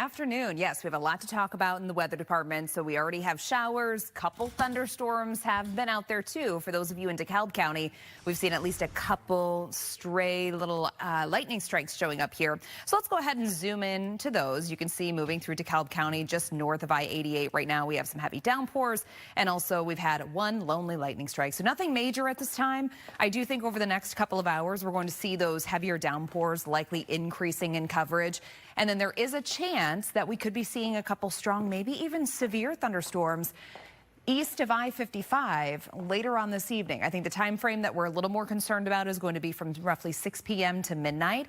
afternoon. Yes, we have a lot to talk about in the weather department. So we already have showers. Couple thunderstorms have been out there too. For those of you in DeKalb County, we've seen at least a couple stray little lightning strikes showing up here. So let's go ahead and zoom in to those. You can see moving through DeKalb County just north of I-88 right now. We have some heavy downpours, and also we've had one lonely lightning strike. So nothing major at this time. I do think over the next couple of hours, we're going to see those heavier downpours likely increasing in coverage. And then there is a chance that we could be seeing a couple strong, maybe even severe thunderstorms east of I-55 later on this evening. I think the time frame that we're a little more concerned about is going to be from roughly 6 p.m. to midnight.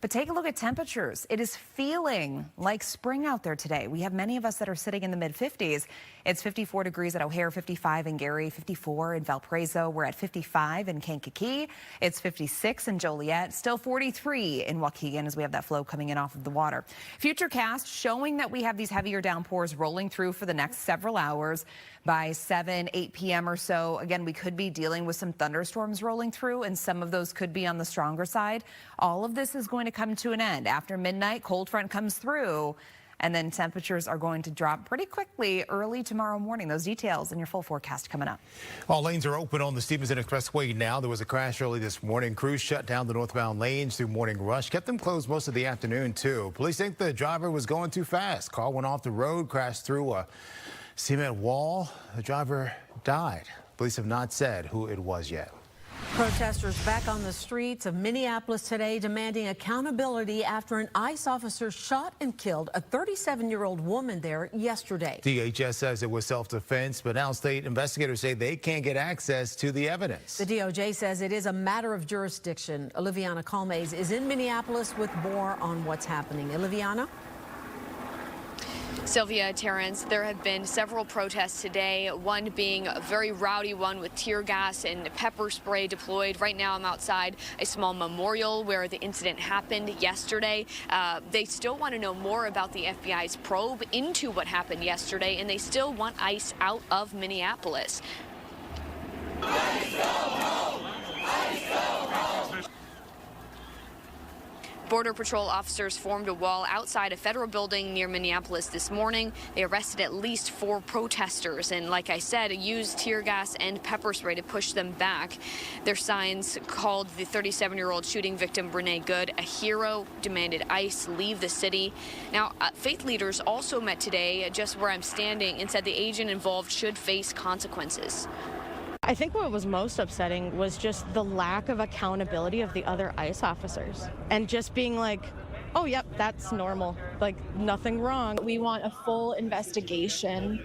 But take a look at temperatures. It is feeling like spring out there today. We have many of us that are sitting in the mid-50s. It's 54 degrees at O'Hare, 55 in Gary, 54 in Valparaiso. We're at 55 in Kankakee. It's 56 in Joliet, still 43 in Waukegan as we have that flow coming in off of the water. Futurecast showing that we have these heavier downpours rolling through for the next several hours. By 7, 8 p.m. or so, again, we could be dealing with some thunderstorms rolling through, and some of those could be on the stronger side. All of this is going to come to an end. After midnight, cold front comes through, and then temperatures are going to drop pretty quickly early tomorrow morning. Those details in your full forecast coming up. All lanes are open on the Stevenson Expressway now. There was a crash early this morning. Crews shut down the northbound lanes through morning rush, kept them closed most of the afternoon, too. Police think the driver was going too fast. Car went off the road, crashed through a cement wall. The driver died. Police have not said who it was yet. Protesters back on the streets of Minneapolis today demanding accountability after an ICE officer shot and killed a 37-year-old woman there yesterday. DHS says it was self-defense, but now state investigators say they can't get access to the evidence. The DOJ says it is a matter of jurisdiction. Oliviana Calmes is in Minneapolis with more on what's happening. Oliviana? Sylvia, Terrence, there have been several protests today, one being a very rowdy one with tear gas and pepper spray deployed. Right now I'm outside a small memorial where the incident happened yesterday. They still want to know more about the FBI's probe into what happened yesterday, and they still want ICE out of Minneapolis. ICE go home! ICE go home! Border Patrol officers formed a wall outside a federal building near Minneapolis this morning. They arrested at least 4 protesters and, like I said, used tear gas and pepper spray to push them back. Their signs called the 37-year-old shooting victim, Brene Good, a hero, demanded ICE leave the city. Now, faith leaders also met today just where I'm standing and said the agent involved should face consequences. I think what was most upsetting was just the lack of accountability of the other ICE officers and just being like, oh, yep, that's normal, like nothing wrong. We want a full investigation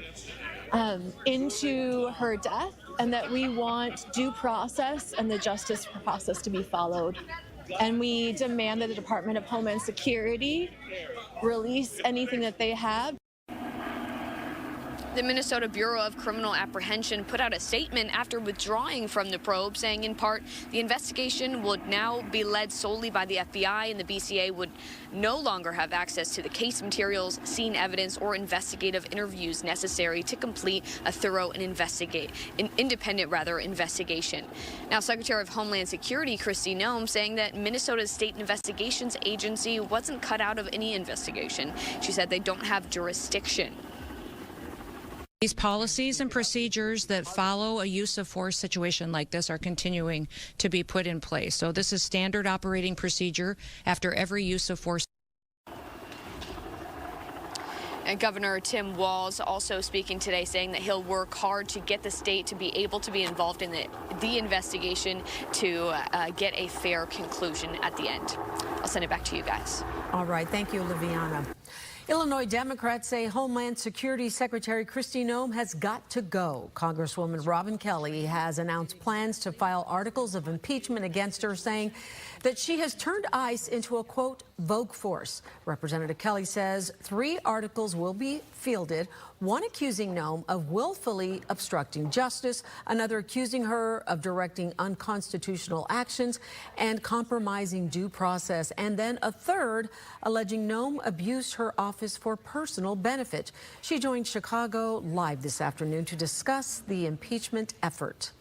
into her death, and that we want due process and the justice process to be followed. And we demand that the Department of Homeland Security release anything that they have. The Minnesota Bureau of Criminal Apprehension put out a statement after withdrawing from the probe, saying in part the investigation would now be led solely by the FBI, and the BCA would no longer have access to the case materials, scene evidence, or investigative interviews necessary to complete a thorough and independent investigation. Now, Secretary of Homeland Security Kristi Noem saying that Minnesota's State Investigations Agency wasn't cut out of any investigation. She said they don't have jurisdiction. These policies and procedures that follow a use of force situation like this are continuing to be put in place. So this is standard operating procedure after every use of force. And Governor Tim Walz also speaking today, saying that he'll work hard to get the state to be able to be involved in the investigation to get a fair conclusion at the end. I'll send it back to you guys. All right. Thank you, Liviana. Illinois Democrats say Homeland Security Secretary Kristi Noem has got to go. Congresswoman Robin Kelly has announced plans to file articles of impeachment against her, saying that she has turned ICE into a, quote, vogue force. Representative Kelly says 3 articles will be fielded, one accusing Noem of willfully obstructing justice, another accusing her of directing unconstitutional actions and compromising due process, and then a third alleging Noem abused her office for personal benefit. She joined Chicago Live this afternoon to discuss the impeachment effort.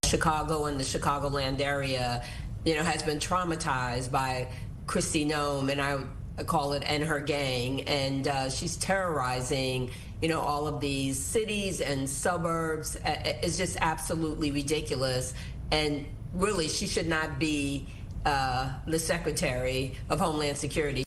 Chicago and the Chicagoland area, has been traumatized by Kristi Noem, and I call it, and her gang, and she's terrorizing, all of these cities and suburbs. It's just absolutely ridiculous, and really, she should not be the Secretary of Homeland Security.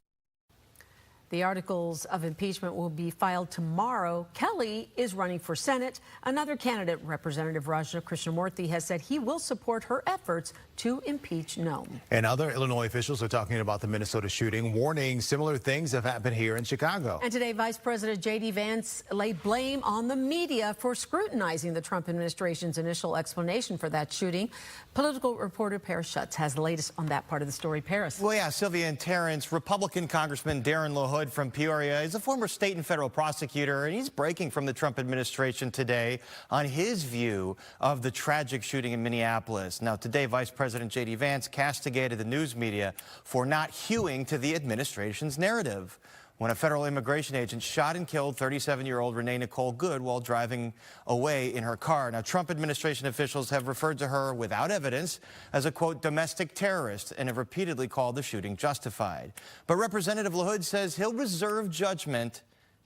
The articles of impeachment will be filed tomorrow. Kelly is running for Senate. Another candidate, Representative Raja Krishnamurthy, has said he will support her efforts to impeach Noem. And other Illinois officials are talking about the Minnesota shooting, warning similar things have happened here in Chicago. And today, Vice President J.D. Vance laid blame on the media for scrutinizing the Trump administration's initial explanation for that shooting. Political reporter Paris Schutz has the latest on that part of the story. Paris. Well, yeah, Sylvia and Terrence, Republican Congressman Darren LaHood from Peoria is a former state and federal prosecutor, and he's breaking from the Trump administration today on his view of the tragic shooting in Minneapolis. Now, today, Vice President J.D. Vance castigated the news media for not hewing to the administration's narrative when a federal immigration agent shot and killed 37-year-old Renee Nicole Good while driving away in her car. Now, Trump administration officials have referred to her without evidence as a, quote, domestic terrorist and have repeatedly called the shooting justified. But Representative LaHood says he'll reserve judgment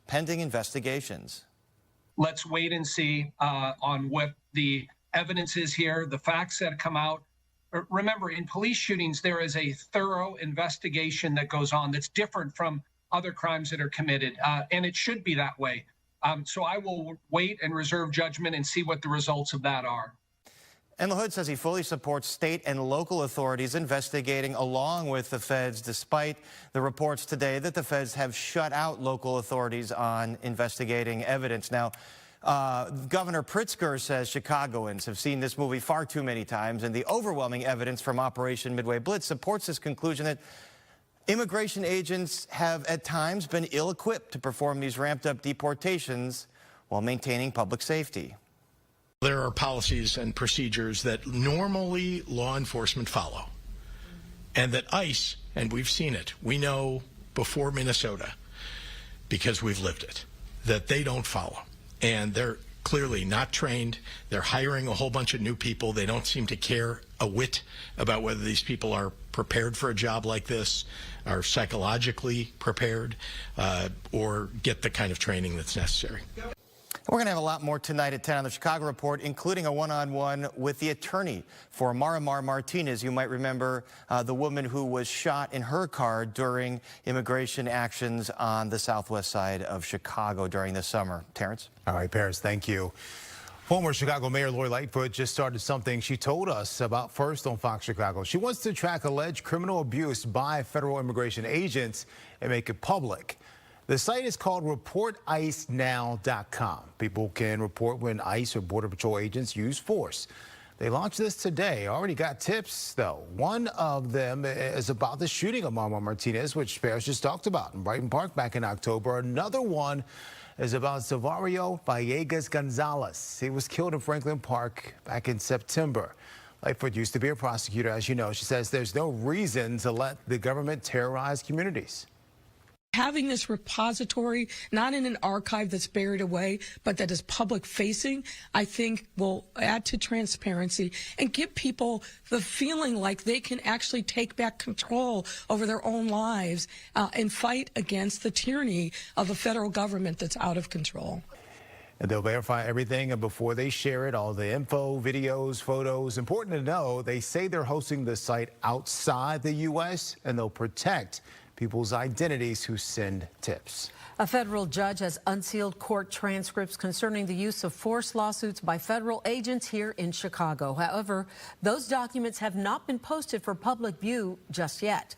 pending investigations. Let's wait and see on what the evidence is here, the facts that come out. Remember, in police shootings, there is a thorough investigation that goes on that's different from other crimes that are committed, and it should be that way. So I will wait and reserve judgment and see what the results of that are. And LaHood says he fully supports state and local authorities investigating along with the feds, despite the reports today that the feds have shut out local authorities on investigating evidence. Now, Governor Pritzker says Chicagoans have seen this movie far too many times, and the overwhelming evidence from Operation Midway Blitz supports his conclusion that immigration agents have at times been ill-equipped to perform these ramped-up deportations while maintaining public safety. There are policies and procedures that normally law enforcement follow, and that ICE, and we've seen it, we know before Minnesota, because we've lived it, that they don't follow. And they're clearly not trained. They're hiring a whole bunch of new people. They don't seem to care a whit about whether these people are prepared for a job like this, are psychologically prepared, or get the kind of training that's necessary. We're going to have a lot more tonight at 10 on the Chicago Report, including a one-on-one with the attorney for Marimar Martinez. You might remember the woman who was shot in her car during immigration actions on the southwest side of Chicago during the summer. Terrence? All right, Paris, thank you. Former Chicago Mayor Lori Lightfoot just started something she told us about first on Fox Chicago. She wants to track alleged criminal abuse by federal immigration agents and make it public. The site is called reporticenow.com. People can report when ICE or Border Patrol agents use force. They launched this today. Already got tips, though. One of them is about the shooting of Marimar Martinez, which Paris just talked about in Brighton Park back in October. Another one is about Silverio Villegas Gonzalez. He was killed in Franklin Park back in September. Lightfoot used to be a prosecutor, as you know. She says there's no reason to let the government terrorize communities. Having this repository, not in an archive that's buried away, but that is public facing, I think will add to transparency and give people the feeling like they can actually take back control over their own lives and fight against the tyranny of a federal government that's out of control. And they'll verify everything, and before they share it, all the info, videos, photos. Important to know, they say they're hosting the site outside the U.S., and they'll protect people's identities who send tips. A federal judge has unsealed court transcripts concerning the use of force lawsuits by federal agents here in Chicago. However, those documents have not been posted for public view just yet.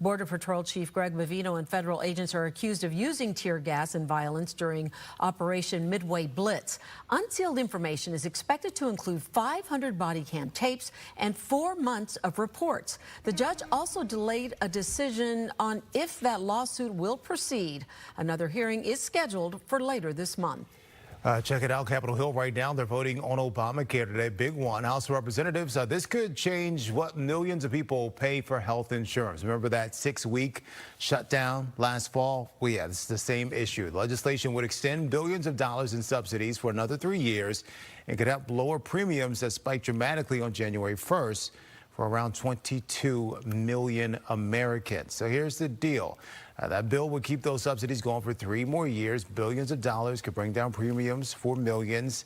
Border Patrol Chief Greg Bavino and federal agents are accused of using tear gas and violence during Operation Midway Blitz. Unsealed information is expected to include 500 body cam tapes and 4 months of reports. The judge also delayed a decision on if that lawsuit will proceed. Another hearing is scheduled for later this month. Check it out, Capitol Hill right now. They're voting on Obamacare today. Big one. House of Representatives, this could change what millions of people pay for health insurance. Remember that 6-week shutdown last fall? Well, yeah, this is the same issue. The legislation would extend billions of dollars in subsidies for another 3 years and could help lower premiums that spiked dramatically on January 1st for around 22 million Americans. So here's the deal. That bill would keep those subsidies going for 3 more years. Billions of dollars could bring down premiums for millions.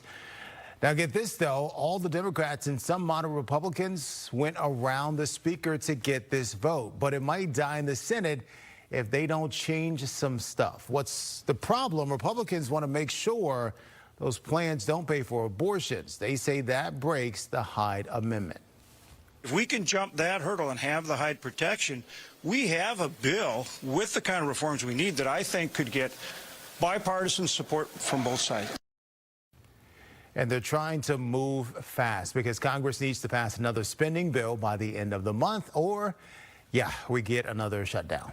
Now get this though, all the Democrats and some moderate Republicans went around the speaker to get this vote, but it might die in the Senate if they don't change some stuff. What's the problem? Republicans want to make sure those plans don't pay for abortions. They say that breaks the Hyde Amendment. If we can jump that hurdle and have the Hyde protection, we have a bill with the kind of reforms we need that I think could get bipartisan support from both sides. And they're trying to move fast because Congress needs to pass another spending bill by the end of the month, or we get another shutdown.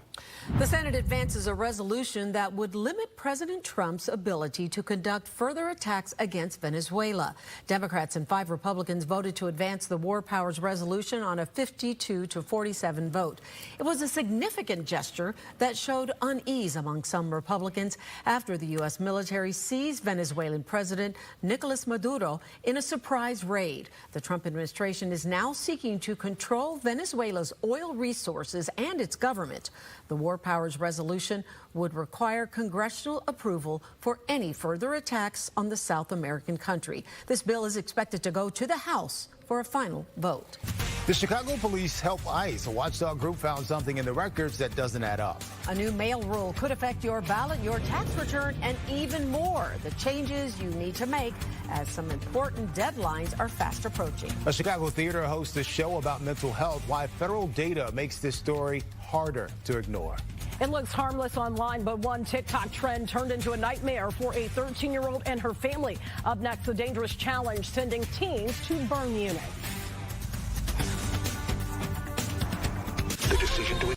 The Senate advances a resolution that would limit President Trump's ability to conduct further attacks against Venezuela. Democrats and 5 Republicans voted to advance the War Powers resolution on a 52-47 vote. It was a significant gesture that showed unease among some Republicans after the U.S. military seized Venezuelan President Nicolas Maduro in a surprise raid. The Trump administration is now seeking to control Venezuela's oil resources and its government. The War Powers resolution would require congressional approval for any further attacks on the South American country. This bill is expected to go to the House for a final vote. The Chicago police help ICE. A watchdog group found something in the records that doesn't add up. A new mail rule could affect your ballot, your tax return, and even more. The changes you need to make as some important deadlines are fast approaching. A Chicago theater hosts a show about mental health, why federal data makes this story harder to ignore. It looks harmless online, but one TikTok trend turned into a nightmare for a 13-year-old and her family. Up next, the dangerous challenge sending teens to burn units. The decision to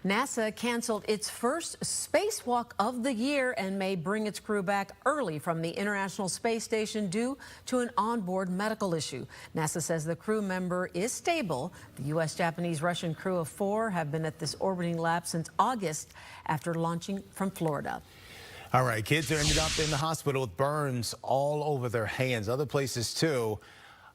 NASA canceled its first spacewalk of the year and may bring its crew back early from the International Space Station due to an onboard medical issue. NASA says the crew member is stable. The U.S., Japanese, Russian crew of 4 have been at this orbiting lab since August after launching from Florida. All right, kids are ended up in the hospital with burns all over their hands, other places too.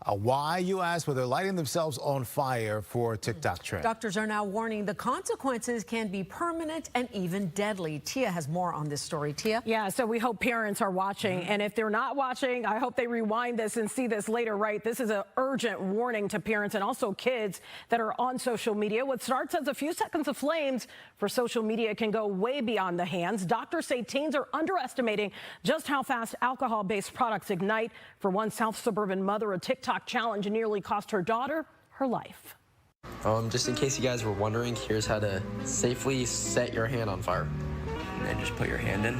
Why, you ask? Well, they're lighting themselves on fire for a TikTok trend. Doctors are now warning the consequences can be permanent and even deadly. Tia has more on this story. Tia? Yeah, so we hope parents are watching. And if they're not watching, I hope they rewind this and see this later, right? This is an urgent warning to parents and also kids that are on social media. What starts as a few seconds of flames for social media can go way beyond the hands. Doctors say teens are underestimating just how fast alcohol-based products ignite. For one South suburban mother, a TikTok TikTok challenge nearly cost her daughter her life. Just in case you guys were wondering, here's how to safely set your hand on fire. And then just put your hand in.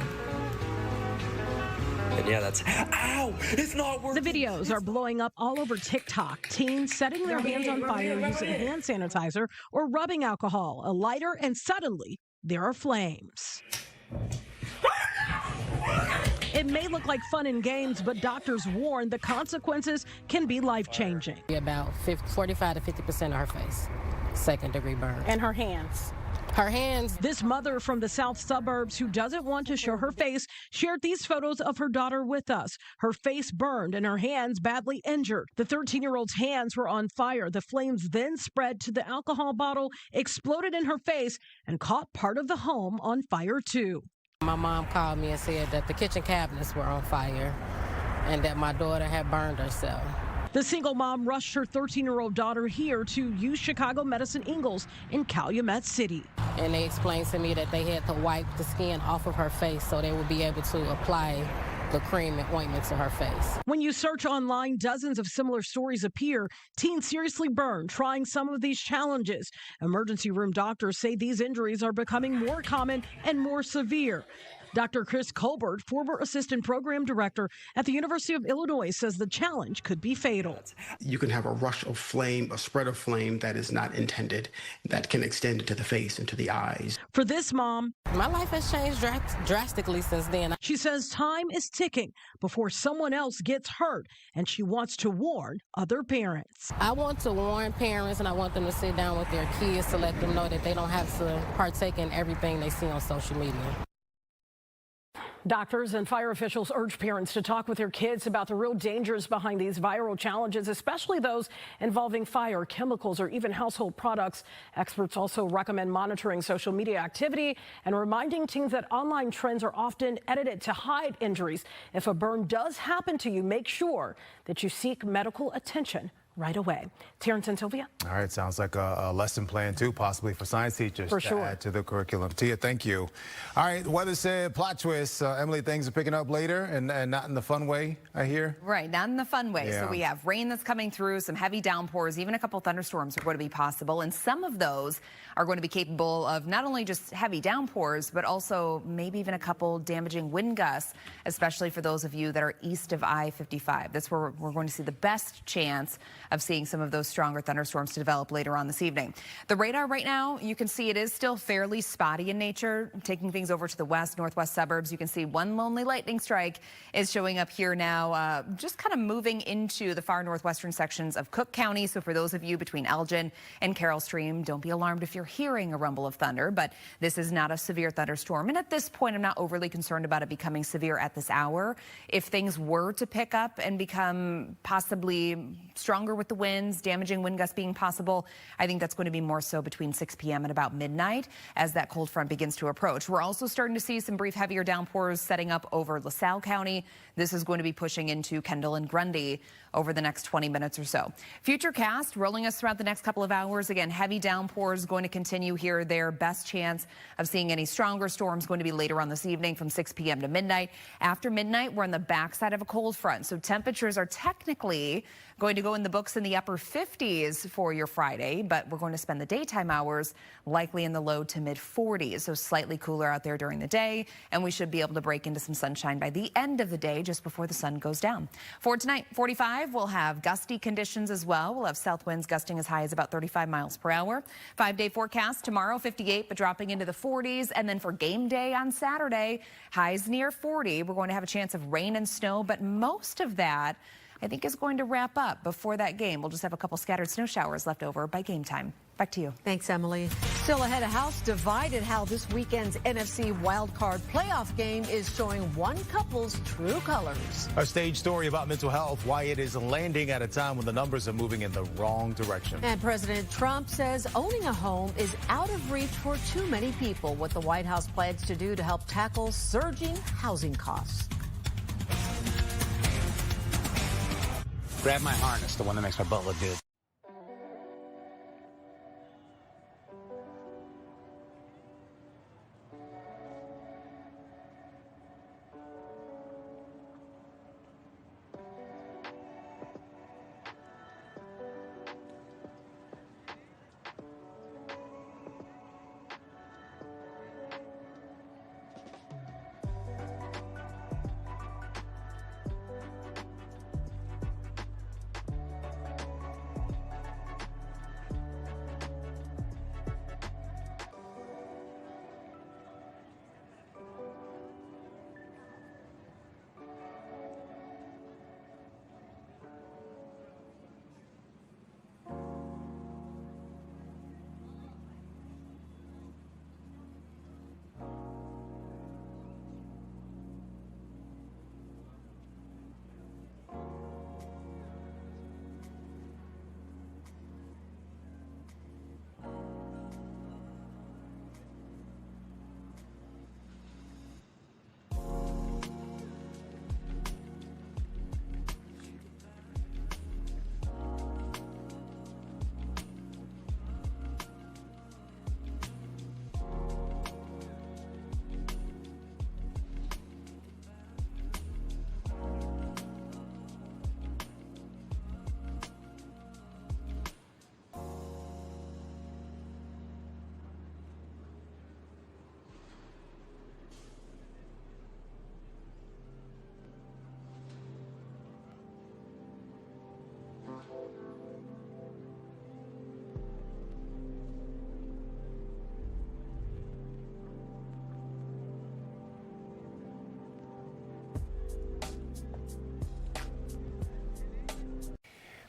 And yeah, that's, ow, it's not working. The videos are blowing up all over TikTok. Teens setting their hands on fire using hand sanitizer or rubbing alcohol, a lighter, and suddenly there are flames. It may look like fun and games, but doctors warn the consequences can be life-changing. About 45 to 50% of her face, second-degree burn. And her hands. Her hands. This mother from the south suburbs who doesn't want to show her face shared these photos of her daughter with us. Her face burned and her hands badly injured. The 13-year-old's hands were on fire. The flames then spread to the alcohol bottle, exploded in her face, and caught part of the home on fire too. My mom called me and said that the kitchen cabinets were on fire and that my daughter had burned herself. The single mom rushed her 13-year-old daughter here to U Chicago Medicine Ingalls in Calumet City. And they explained to me that they had to wipe the skin off of her face so they would be able to apply the cream and ointment to her face. When you search online, dozens of similar stories appear. Teens seriously burned trying some of these challenges. Emergency room doctors say these injuries are becoming more common and more severe. Dr. Chris Colbert, former assistant program director at the University of Illinois, says the challenge could be fatal. You can have a rush of flame, a spread of flame that is not intended, that can extend into the face and to the eyes. For this mom, my life has changed drastically since then. She says time is ticking before someone else gets hurt, and she wants to warn other parents. I want to warn parents, and I want them to sit down with their kids to let them know that they don't have to partake in everything they see on social media. Doctors and fire officials urge parents to talk with their kids about the real dangers behind these viral challenges, especially those involving fire, chemicals, or even household products. Experts also recommend monitoring social media activity and reminding teens that online trends are often edited to hide injuries. If a burn does happen to you, make sure that you seek medical attention right away. Terrence and Sylvia. All right, sounds like a lesson plan too, possibly for science teachers to add to the curriculum. Tia, thank you. All right, weather said plot twist. Emily, things are picking up later and not in the fun way, I hear. Right, not in the fun way. Yeah. So we have rain that's coming through, some heavy downpours, even a couple thunderstorms are going to be possible. And some of those are going to be capable of not only just heavy downpours, but also maybe even a couple damaging wind gusts, especially for those of you that are east of I-55. That's where we're going to see the best chance of seeing some of those stronger thunderstorms to develop later on this evening. The radar right now, you can see it is still fairly spotty in nature, taking things over to the west, northwest suburbs. You can see one lonely lightning strike is showing up here now, just kind of moving into the far northwestern sections of Cook County. So for those of you between Elgin and Carroll Stream, don't be alarmed if you're hearing a rumble of thunder, but this is not a severe thunderstorm. And at this point, I'm not overly concerned about it becoming severe at this hour. If things were to pick up and become possibly stronger with the winds, damaging wind gusts being possible, I think that's going to be more so between 6 p.m. and about midnight as that cold front begins to approach. We're also starting to see some brief heavier downpours setting up over LaSalle County. This is going to be pushing into Kendall and Grundy over the next 20 minutes or so. Futurecast rolling us throughout the next couple of hours. Again, heavy downpours going to continue here or there. Best chance of seeing any stronger storms going to be later on this evening from 6 p.m. to midnight. After midnight, we're on the backside of a cold front, so temperatures are technically going to go in the books in the upper 50s for your Friday, but we're going to spend the daytime hours likely in the low to mid 40s, so slightly cooler out there during the day, and we should be able to break into some sunshine by the end of the day, just before the sun goes down. For tonight, 45, we'll have gusty conditions as well. We'll have south winds gusting as high as about 35 miles per hour. 5-day forecast tomorrow, 58, but dropping into the 40s, and then for game day on Saturday, highs near 40. We're going to have a chance of rain and snow, but most of that I think is going to wrap up before that game. We'll just have a couple scattered snow showers left over by game time. Back to you. Thanks, Emily. Still ahead, a House divided how this weekend's NFC wildcard playoff game is showing one couple's true colors. A stage story about mental health, why it is landing at a time when the numbers are moving in the wrong direction. And President Trump says owning a home is out of reach for too many people. What the White House plans to do to help tackle surging housing costs. Grab my harness, the one that makes my butt look good.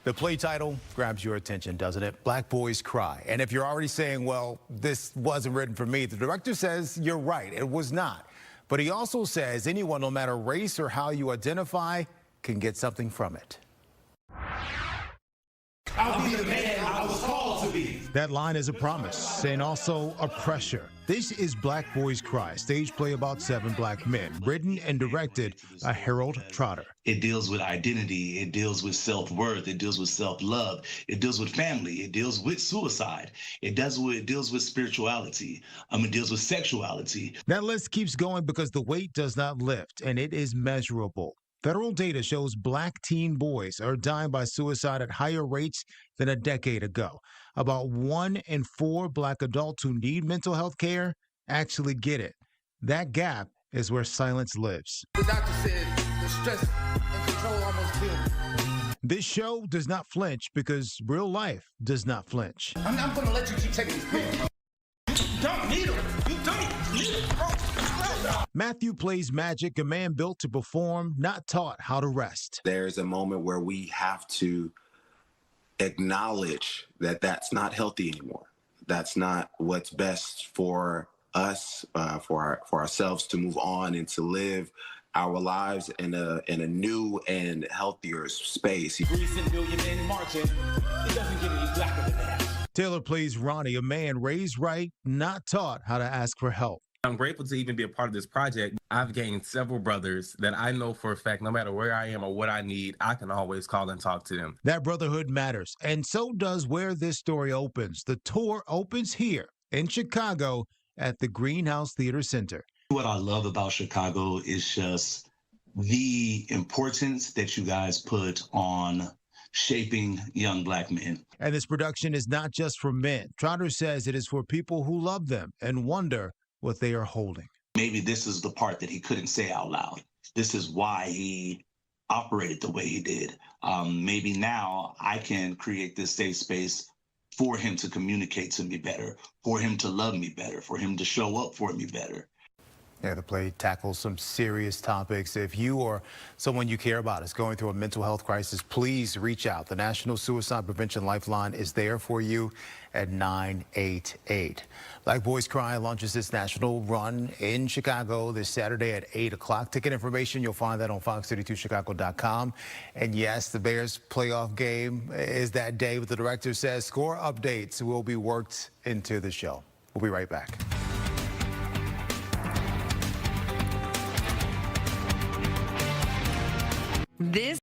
The play title grabs your attention, doesn't it? Black Boys Cry. And if you're already saying, well, this wasn't written for me, the director says you're right, it was not. But he also says anyone, no matter race or how you identify, can get something from it. I'll be the man I was called to be. That line is a promise and also a pressure. This is Black Boys Cry, stage play about 7 black men, written and directed by Harold Trotter. It deals with identity. It deals with self-worth. It deals with self-love. It deals with family. It deals with suicide. It deals with spirituality. It deals with sexuality. That list keeps going because the weight does not lift, and it is measurable. Federal data shows black teen boys are dying by suicide at higher rates than a decade ago. About 1 in 4 black adults who need mental health care actually get it. That gap is where silence lives. The doctor said the stress and control almost killed me. This show does not flinch because real life does not flinch. I'm going to let you keep taking these pills. You don't need them. You don't need them, bro. Matthew plays Magic, a man built to perform, not taught how to rest. There's a moment where we have to acknowledge that that's not healthy anymore. That's not what's best for us, for ourselves to move on and to live our lives in a new and healthier space. Recent million men marching. It doesn't get any blacker than that. Taylor plays Ronnie, a man raised right, not taught how to ask for help. I'm grateful to even be a part of this project. I've gained several brothers that I know for a fact, no matter where I am or what I need, I can always call and talk to them. That brotherhood matters, and so does where this story opens. The tour opens here in Chicago at the Greenhouse Theater Center. What I love about Chicago is just the importance that you guys put on shaping young black men. And this production is not just for men. Trotter says it is for people who love them and wonder what they are holding. Maybe this is the part that he couldn't say out loud. This is why he operated the way he did. Maybe now I can create this safe space for him to communicate to me better, for him to love me better, for him to show up for me better. Yeah, the play tackles some serious topics. If you or someone you care about is going through a mental health crisis, please reach out. The National Suicide Prevention Lifeline is there for you at 988. Black Boys Cry launches this national run in Chicago this Saturday at 8 o'clock. Ticket information, you'll find that on fox32chicago.com. And yes, the Bears playoff game is that day, but the director says score updates will be worked into the show. We'll be right back. This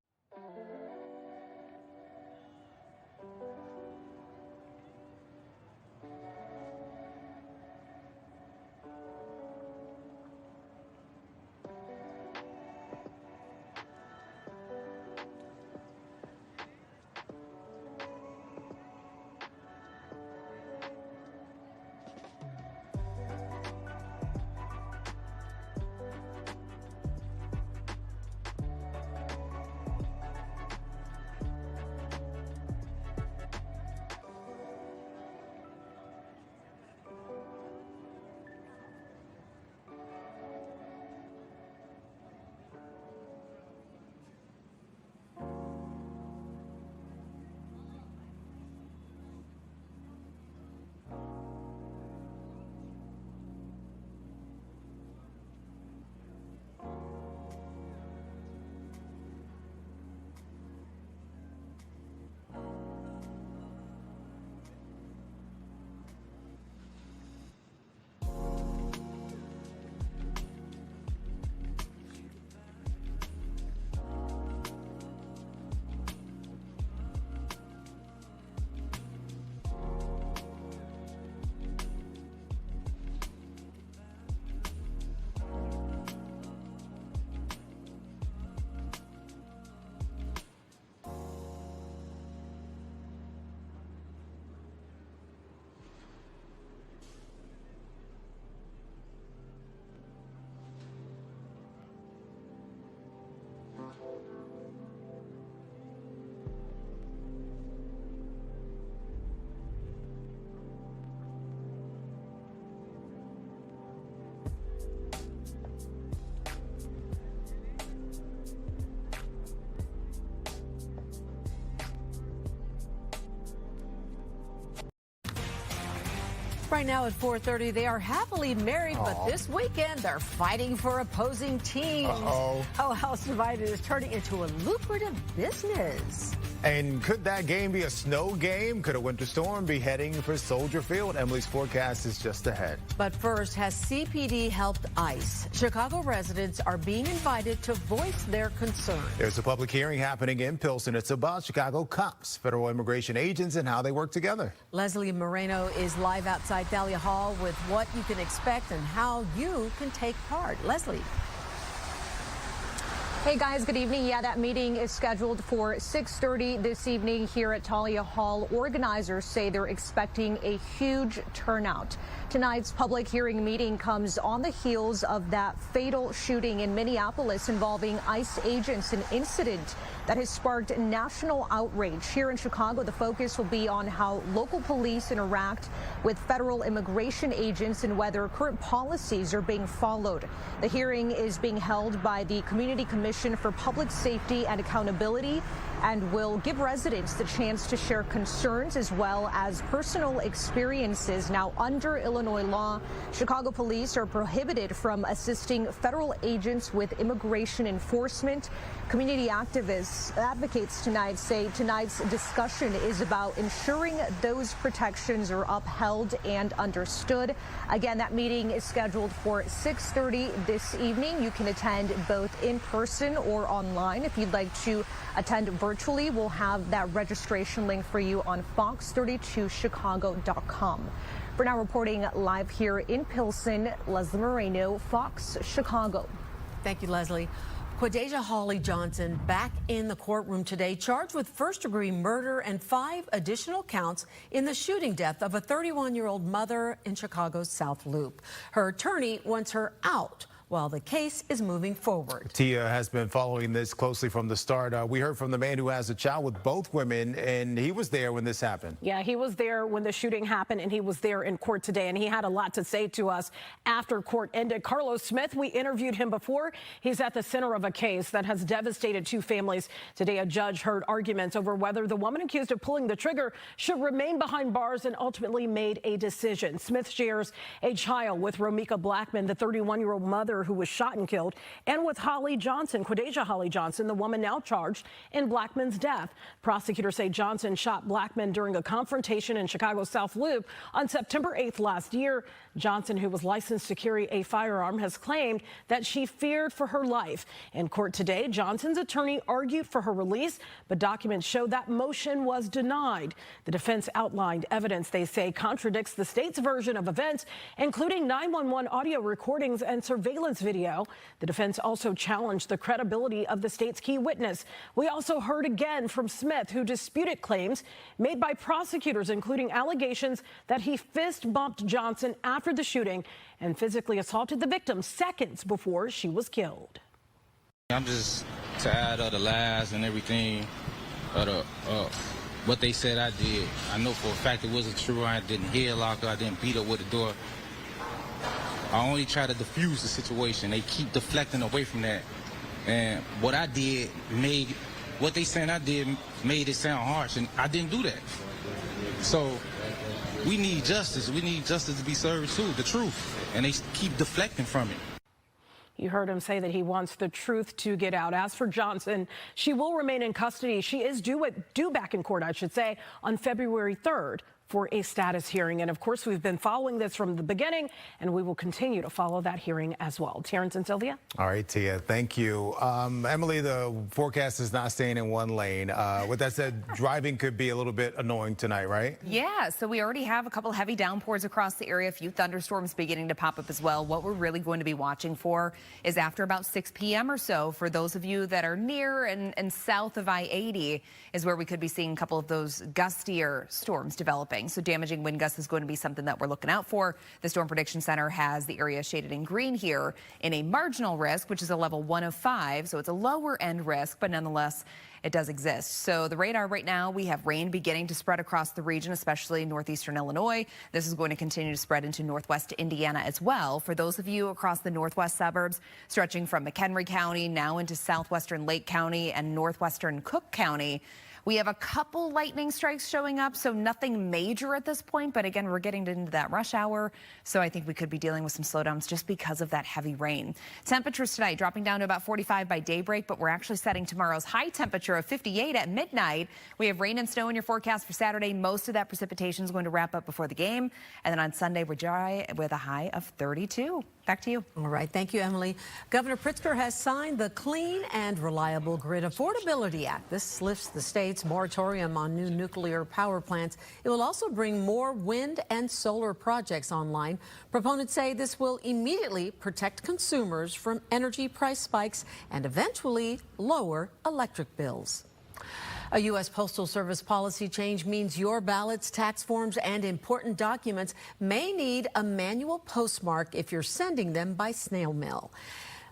Right now at 4:30, they are happily married, but Aw. this weekend they're fighting for opposing teams. How a house divided is turning into a lucrative business. And could that game be a snow game? Could a winter storm be heading for Soldier Field? Emily's forecast is just ahead. But first, has CPD helped ICE? Chicago residents are being invited to voice their concerns. There's a public hearing happening in Pilsen. It's about Chicago cops, federal immigration agents, and how they work together. Leslie Moreno is live outside Thalia Hall with what you can expect and how you can take part. Leslie. Hey guys, good evening. Yeah, that meeting is scheduled for 6:30 this evening here at Thalia Hall. Organizers say they're expecting a huge turnout. Tonight's public hearing meeting comes on the heels of that fatal shooting in Minneapolis involving ICE agents, an incident that has sparked national outrage. Here in Chicago, the focus will be on how local police interact with federal immigration agents and whether current policies are being followed. The hearing is being held by the Community Commission for Public Safety and Accountability and will give residents the chance to share concerns as well as personal experiences. Now, under Illinois law, Chicago police are prohibited from assisting federal agents with immigration enforcement. Community advocates tonight say tonight's discussion is about ensuring those protections are upheld and understood. Again, that meeting is scheduled for 6:30 this evening. You can attend both in person or online. If you'd like to attend virtually, we'll have that registration link for you on fox32chicago.com. For now, reporting live here in Pilsen, Leslie Moreno, Fox Chicago. Thank you, Leslie. Quadeja Hawley Johnson back in the courtroom today, charged with first-degree murder and 5 additional counts in the shooting death of a 31-year-old mother in Chicago's South Loop. Her attorney wants her out while the case is moving forward. Tia has been following this closely from the start. We heard from the man who has a child with both women, and he was there when this happened. Yeah, he was there when the shooting happened, and he was there in court today, and he had a lot to say to us after court ended. Carlos Smith, we interviewed him before. He's at the center of a case that has devastated 2 families. Today, a judge heard arguments over whether the woman accused of pulling the trigger should remain behind bars and ultimately made a decision. Smith shares a child with Romika Blackman, the 31-year-old mother who was shot and killed, and with Holly Johnson, Quadeja Hawley Johnson, the woman now charged in Blackman's death. Prosecutors say Johnson shot Blackman during a confrontation in Chicago's South Loop on September 8th last year. Johnson, who was licensed to carry a firearm, has claimed that she feared for her life. In court today, Johnson's attorney argued for her release, but documents show that motion was denied. The defense outlined evidence they say contradicts the state's version of events, including 911 audio recordings and surveillance video. The defense also challenged the credibility of the state's key witness. We also heard again from Smith, who disputed claims made by prosecutors, including allegations that he fist bumped Johnson after the shooting and physically assaulted the victim seconds before she was killed. I'm just tired of the lies and everything, what they said I did. I know for a fact it wasn't true. I didn't headlock her. I didn't beat her with the door. I only try to diffuse the situation. They keep deflecting away from that. And what I did what they saying I did made it sound harsh, and I didn't do that. So we need justice. We need justice to be served too, the truth. And they keep deflecting from it. You heard him say that he wants the truth to get out. As for Johnson, she will remain in custody. She is due back in court, I should say, on February 3rd. For a status hearing. And of course, we've been following this from the beginning, and we will continue to follow that hearing as well. Terrence and Sylvia. All right, Tia, thank you. Emily, the forecast is not staying in one lane. With that said, driving could be a little bit annoying tonight, right? Yeah, so we already have a couple heavy downpours across the area, a few thunderstorms beginning to pop up as well. What we're really going to be watching for is after about 6 p.m. or so, for those of you that are near and south of I-80, is where we could be seeing a couple of those gustier storms developing. So damaging wind gusts is going to be something that we're looking out for. The Storm Prediction Center has the area shaded in green here in a marginal risk, which is a level 1 of 5. So it's a lower end risk, but nonetheless, it does exist. So the radar right now, we have rain beginning to spread across the region, especially northeastern Illinois. This is going to continue to spread into northwest Indiana as well. For those of you across the northwest suburbs, stretching from McHenry County now into southwestern Lake County and northwestern Cook County, We have a couple lightning strikes showing up, so nothing major at this point. But again, we're getting into that rush hour, so I think we could be dealing with some slowdowns just because of that heavy rain. Temperatures tonight dropping down to about 45 by daybreak, but we're actually setting tomorrow's high temperature of 58 at midnight. We have rain and snow in your forecast for Saturday. Most of that precipitation is going to wrap up before the game. And then on Sunday, we're dry with a high of 32. Back to you. All right. Thank you, Emily. Governor Pritzker has signed the Clean and Reliable Grid Affordability Act. This lifts the state's moratorium on new nuclear power plants. It will also bring more wind and solar projects online. Proponents say this will immediately protect consumers from energy price spikes and eventually lower electric bills. A U.S. Postal Service policy change means your ballots, tax forms, and important documents may need a manual postmark if you're sending them by snail mail.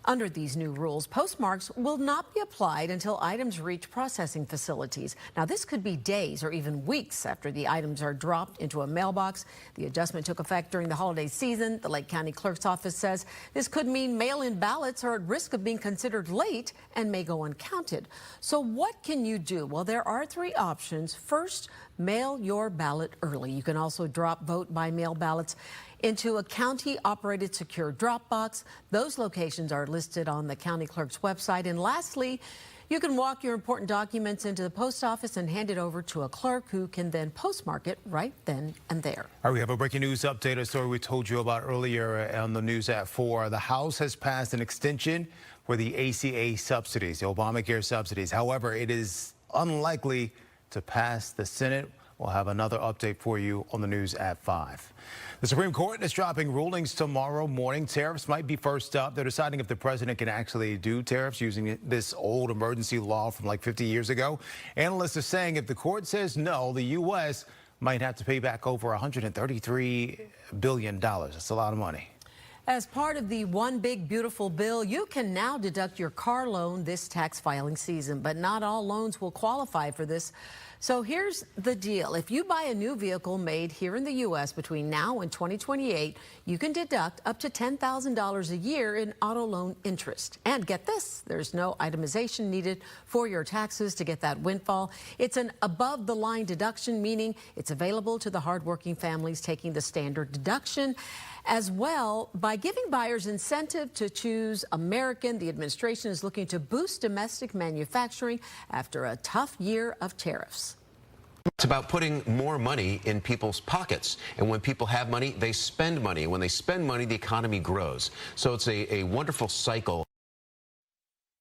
Under these new rules, postmarks will not be applied until items reach processing facilities. Now, this could be days or even weeks after the items are dropped into a mailbox. The adjustment took effect during the holiday season. The Lake County Clerk's Office says this could mean mail-in ballots are at risk of being considered late and may go uncounted. So what can you do? Well, there are three options. First, mail your ballot early. You can also drop vote by mail ballots into a county-operated secure drop box. Those locations are listed on the county clerk's website. And lastly, you can walk your important documents into the post office and hand it over to a clerk who can then postmark it right then and there. All right, we have a breaking news update, a story we told you about earlier on the news at 4. The House has passed an extension for the ACA subsidies, the Obamacare subsidies. However, it is unlikely to pass the Senate. We'll have another update for you on the news at 5. The Supreme Court is dropping rulings tomorrow morning. Tariffs might be first up. They're deciding if the president can actually do tariffs using this old emergency law from like 50 years ago. Analysts are saying if the court says no, the U.S. might have to pay back over $133 billion. That's a lot of money. As part of the One Big Beautiful Bill, you can now deduct your car loan this tax filing season, but not all loans will qualify for this. So here's the deal. If you buy a new vehicle made here in the U.S. between now and 2028, you can deduct up to $10,000 a year in auto loan interest. And get this, there's no itemization needed for your taxes to get that windfall. It's an above-the-line deduction, meaning it's available to the hardworking families taking the standard deduction. As well, by giving buyers incentive to choose American, the administration is looking to boost domestic manufacturing after a tough year of tariffs. It's about putting more money in people's pockets. And when people have money, they spend money. When they spend money, the economy grows. So it's a wonderful cycle.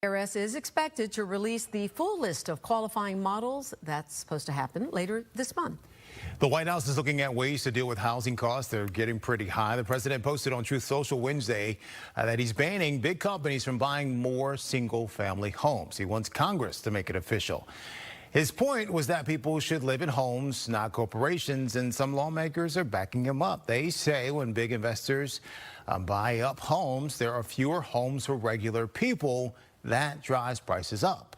The IRS is expected to release the full list of qualifying models. That's supposed to happen later this month. The White House is looking at ways to deal with housing costs. They're getting pretty high. The president posted on Truth Social Wednesday that he's banning big companies from buying more single-family homes. He wants Congress to make it official. His point was that people should live in homes, not corporations, and some lawmakers are backing him up. They say when big investors buy up homes, there are fewer homes for regular people. That drives prices up.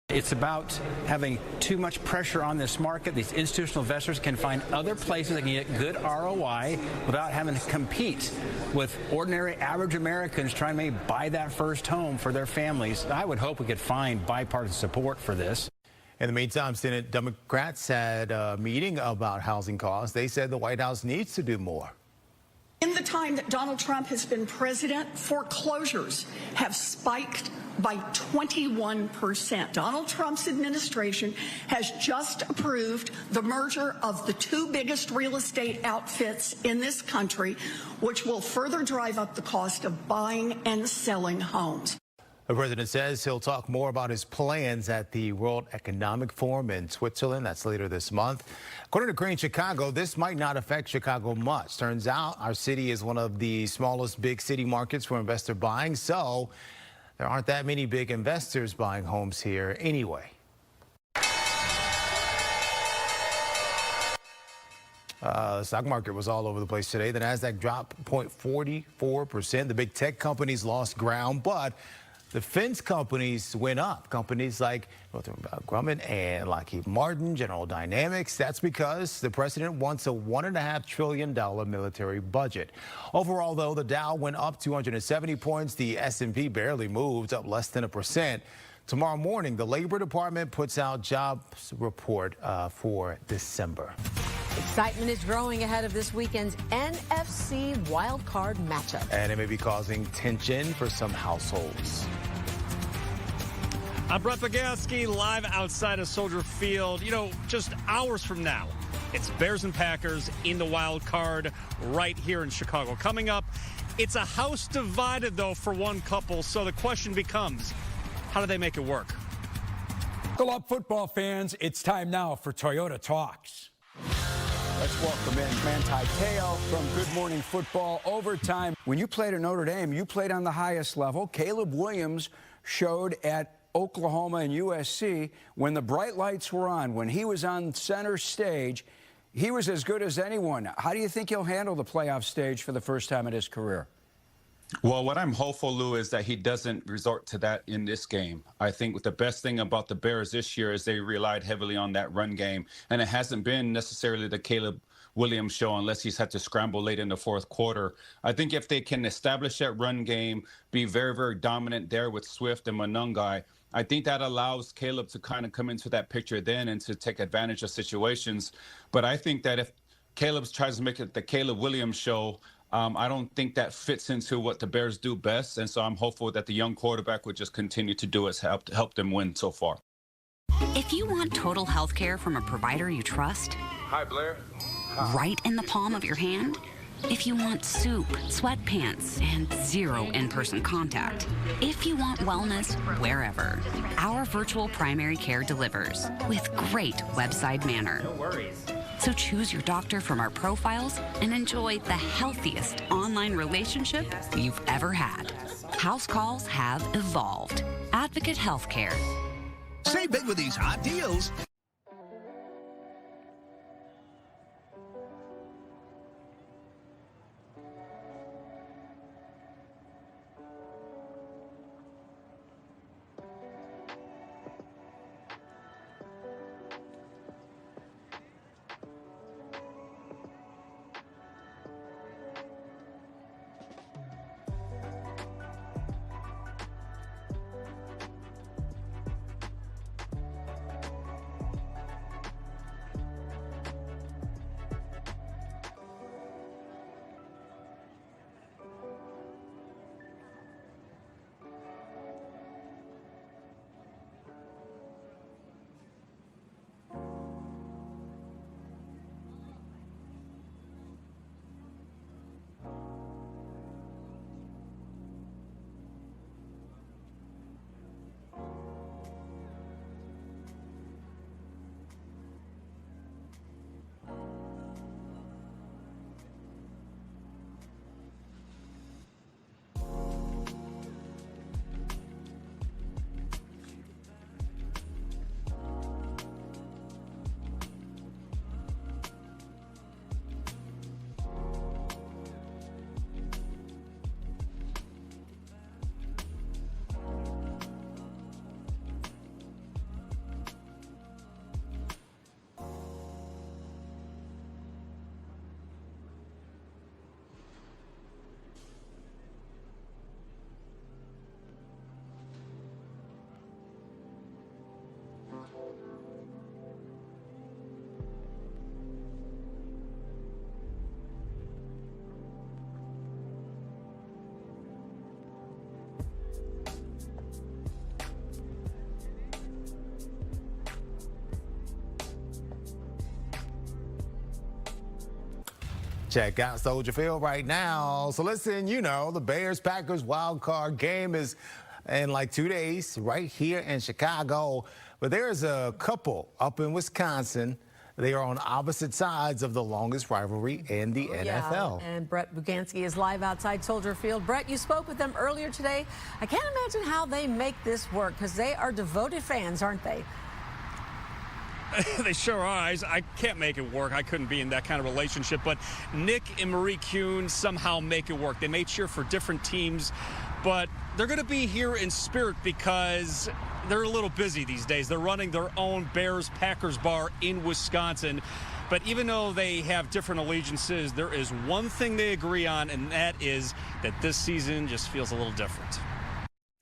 It's about having too much pressure on this market. These institutional investors can find other places that can get good ROI without having to compete with ordinary average Americans trying to maybe buy that first home for their families. I would hope we could find bipartisan support for this. In the meantime, Senate Democrats had a meeting about housing costs. They said the White House needs to do more. In the time that Donald Trump has been president, foreclosures have spiked by 21%. Donald Trump's administration has just approved the merger of the two biggest real estate outfits in this country, which will further drive up the cost of buying and selling homes. The president says he'll talk more about his plans at the World Economic Forum in Switzerland. That's later this month. According to Crane Chicago, this might not affect Chicago much. Turns out our city is one of the smallest big city markets for investor buying, so there aren't that many big investors buying homes here anyway. The stock market was all over the place today. The Nasdaq dropped 0.44%. The big tech companies lost ground, but defense companies went up. Companies like Northrop Grumman and Lockheed Martin, General Dynamics. That's because the president wants a $1.5 trillion military budget. Overall, though, the Dow went up 270 points. The S&P barely moved, up less than 1%. Tomorrow morning, the Labor Department puts out jobs report for December. Excitement is growing ahead of this weekend's NFC wildcard matchup. And it may be causing tension for some households. I'm Brett Bagansky, live outside of Soldier Field. You know, just hours from now, it's Bears and Packers in the wild card right here in Chicago. Coming up, it's a house divided, though, for one couple. So the question becomes, how do they make it work? Buckle up, football fans. It's time now for Toyota Talks. Let's welcome in Manti Te'o from Good Morning Football Overtime. When you played at Notre Dame, you played on the highest level. Caleb Williams showed at Oklahoma and USC when the bright lights were on, when he was on center stage, he was as good as anyone. How do you think he'll handle the playoff stage for the first time in his career? Well, what I'm hopeful, Lou, is that he doesn't resort to that in this game. I think the best thing about the Bears this year is they relied heavily on that run game, and it hasn't been necessarily the Caleb Williams show unless he's had to scramble late in the fourth quarter. I think if they can establish that run game, be very, very dominant there with Swift and Monungai, I think that allows Caleb to kind of come into that picture then and to take advantage of situations. But I think that if Caleb tries to make it the Caleb Williams show, I don't think that fits into what the Bears do best. And so I'm hopeful that the young quarterback would just continue to do as help them win so far. If you want total health care from a provider you trust, Hi, Blair. right in the palm of your hand, if you want soup, sweatpants, and zero in-person contact, if you want wellness wherever, our virtual primary care delivers with great website manner. No worries. So choose your doctor from our profiles and enjoy the healthiest online relationship you've ever had. House calls have evolved. Advocate Healthcare. Save big with these hot deals. Check out Soldier Field right now. So listen, you know, the Bears-Packers wild card game is in like 2 days right here in Chicago. But there's a couple up in Wisconsin. They are on opposite sides of the longest rivalry in the NFL. And Brett Bagansky is live outside Soldier Field. Brett, you spoke with them earlier today. I can't imagine how they make this work because they are devoted fans, aren't they? They sure are. I can't make it work. I couldn't be in that kind of relationship. But Nick and Marie Kuhn somehow make it work. They may cheer for different teams, but they're going to be here in spirit because they're a little busy these days. They're running their own Bears-Packers bar in Wisconsin. But even though they have different allegiances, there is one thing they agree on, and that is that this season just feels a little different.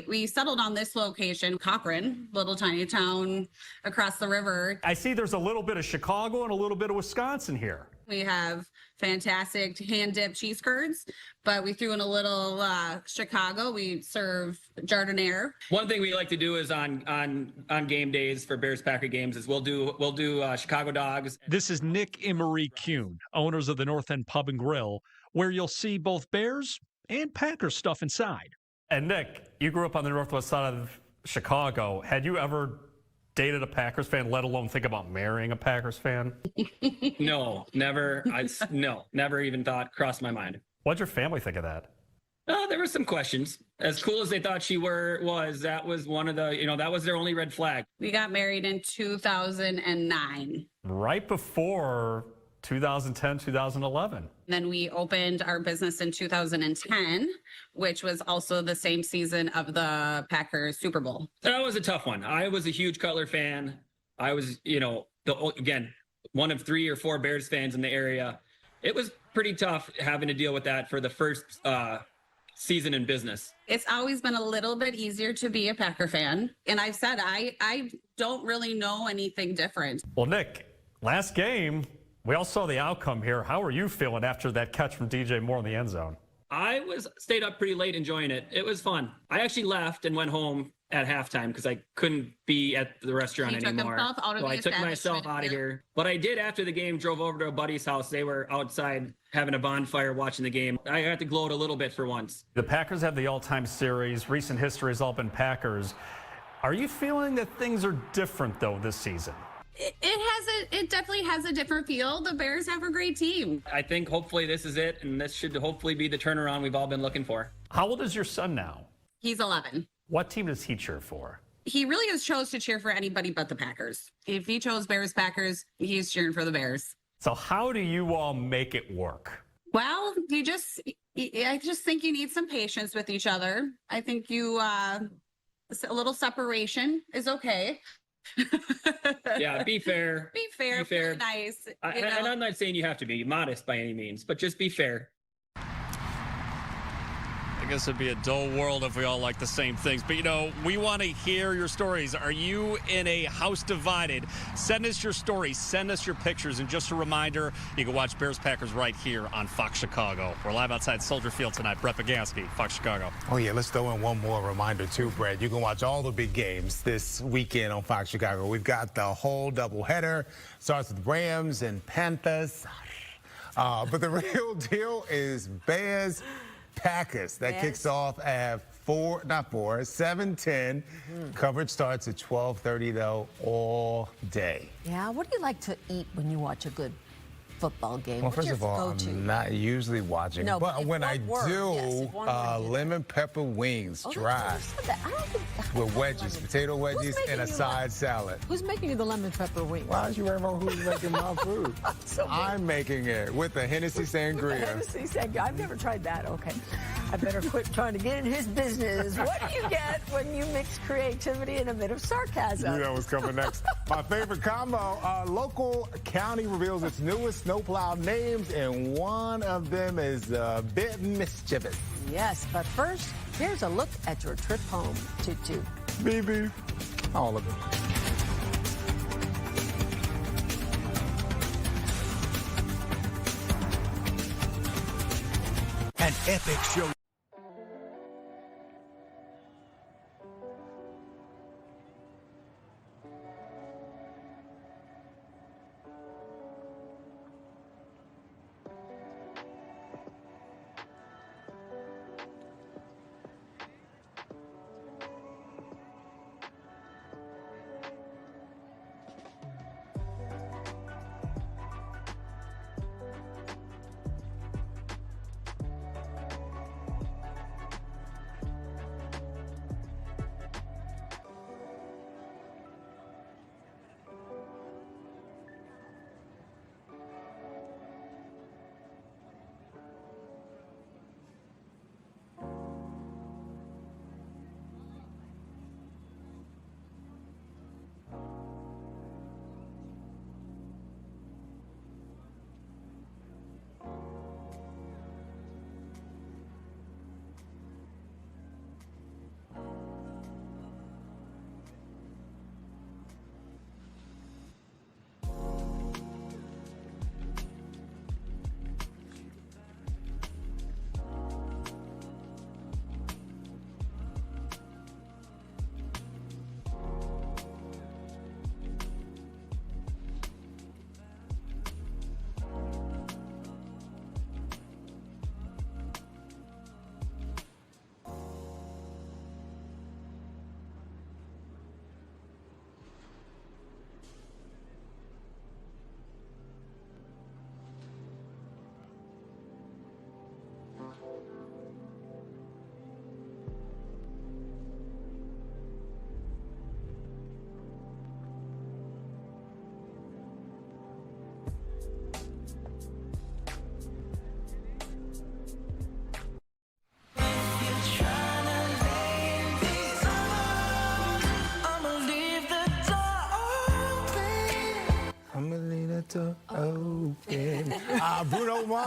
We settled on this location, Cochrane, little tiny town across the river. I see there's a little bit of Chicago and a little bit of Wisconsin here. We have fantastic hand-dipped cheese curds, but we threw in a little Chicago. We serve jardiniere. One thing we like to do is on game days for Bears-Packer games is we'll do Chicago dogs. This is Nick and Marie Kuhn, owners of the North End Pub and Grill, where you'll see both Bears and Packers stuff inside. And Nick, you grew up on the northwest side of Chicago. Had you ever dated a Packers fan, let alone think about marrying a Packers fan? No, never. Never even crossed my mind. What'd your family think of that? There were some questions. As cool as they thought she was, that was one of the, that was their only red flag. We got married in 2009. Right before 2010, 2011. Then we opened our business in 2010, which was also the same season of the Packers Super Bowl. That was a tough one. I was a huge Cutler fan. I was, again, one of 3 or 4 Bears fans in the area. It was pretty tough having to deal with that for the first season in business. It's always been a little bit easier to be a Packer fan. And I've said I don't really know anything different. Well, Nick, last game, we all saw the outcome here. How are you feeling after that catch from DJ Moore in the end zone? I stayed up pretty late enjoying it. It was fun. I actually left and went home at halftime because I couldn't be at the restaurant anymore. So I took myself out of here. But I did, after the game, drove over to a buddy's house. They were outside having a bonfire watching the game. I got to gloat a little bit for once. The Packers have the all-time series. Recent history has all been Packers. Are you feeling that things are different, though, this season? It definitely has a different feel. The Bears have a great team. I think hopefully this is it, and this should hopefully be the turnaround we've all been looking for. How old is your son now? He's 11. What team does he cheer for? He really has chose to cheer for anybody but the Packers. If he chose Bears-Packers, he's cheering for the Bears. So how do you all make it work? Well, I just think you need some patience with each other. I think a little separation is okay. Yeah, be fair. Be fair. Be nice. And I'm not saying you have to be modest by any means, but just be fair. I guess it'd be a dull world if we all like the same things. But, we want to hear your stories. Are you in a house divided? Send us your stories. Send us your pictures. And just a reminder, you can watch Bears-Packers right here on Fox Chicago. We're live outside Soldier Field tonight. Brett Bagansky, Fox Chicago. Oh, yeah, let's throw in one more reminder, too, Brett. You can watch all the big games this weekend on Fox Chicago. We've got the whole doubleheader. Starts with Rams and Panthers. But the real deal is Bears Packers. That kicks off at 7:10. Coverage starts at 12:30 though, all day. Yeah, what do you like to eat when you watch a good football game? Well, first of all, I'm not usually watching, but when I do, lemon pepper wings, dry, with wedges, potato wedges, and a side salad. Who's making you the lemon pepper wings? Why don't you remember who's making my food? I'm making it with the Hennessy Sangria. I've never tried that. Okay. I better quit trying to get in his business. What do you get when you mix creativity and a bit of sarcasm? You know what's coming next. My favorite combo, local county reveals its newest snowplow names, and one of them is a bit mischievous. Yes, but first, here's a look at your trip home. Toot-toot. Beep, beep. All of it. An epic show.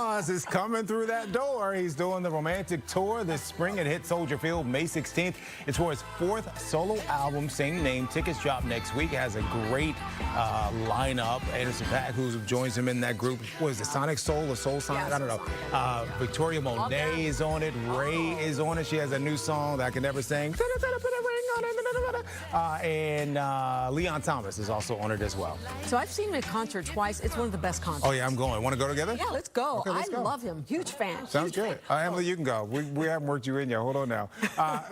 Claus is coming through that door. He's doing the romantic tour this spring and hit Soldier Field May 16th. It's for his 4th solo album, same name. Tickets drop next week. It has a great lineup. Anderson .Paak, who joins him in that group. What is it, Sonic Soul or Soul Sonic? I don't know. Victoria Monet is on it. Ray is on it. She has a new song that I can never sing. And Leon Thomas is also on it as well. So I've seen him in concert twice. It's one of the best concerts. Oh, yeah, I'm going. Want to go together? Yeah, let's go. Okay, let's go. I love him. Huge fan. Sounds good. Emily, you can go. We haven't worked you in yet. Hold on now.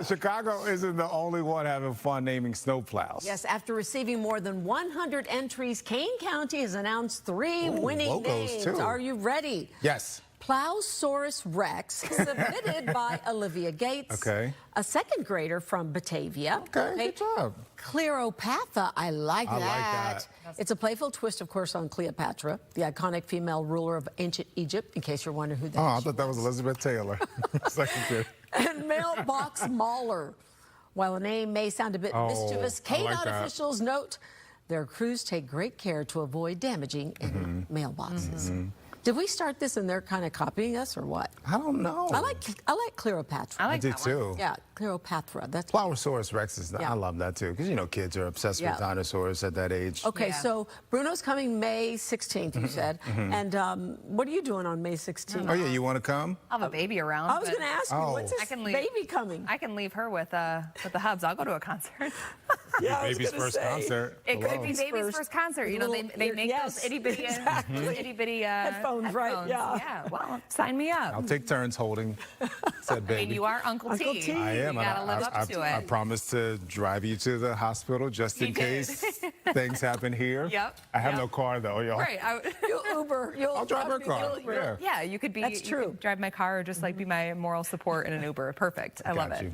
Chicago isn't the only one having fun naming snowplows. Yes, after receiving more than 100 entries, Kane County has announced 3 winning names. Too. Are you ready? Yes. Plowsaurus Rex, submitted by Olivia Gates, okay. A 2nd grader from Batavia. Okay, good job. Cleopatra, I like that. Like that. It's a playful twist, of course, on Cleopatra, the iconic female ruler of ancient Egypt, in case you're wondering who that is. Oh, I thought that was Elizabeth Taylor. 2nd grader. And Mailbox Mauler. While the name may sound a bit mischievous, KDOT officials note their crews take great care to avoid damaging any mailboxes. Did we start this and they're kind of copying us or what? I don't know. I like Cleopatra. I do too. Yeah, Cleopatra. That's Plowsaurus Rex is. I love that too because kids are obsessed with dinosaurs at that age. Okay, so Bruno's coming May 16th. You said, and what are you doing on May 16th? Oh yeah, you want to come? I'll have a baby around. I was going to ask you, when's this baby coming? I can leave her with the Hubs. I'll go to a concert. Yeah, baby's first concert. It could be baby's first concert. You know, they make those itty bitty headphones, right? Yeah. Well, sign me up. I'll take turns holding said baby. I mean, you are Uncle T. I am. You gotta live up to it. I promised to drive you to the hospital just in case things happen here. Yep. I have no car though, y'all. Right. You'll Uber. I'll drive her car. Yeah, you could be. That's true. You could drive my car or just like be my moral support in an Uber. Perfect. I love it.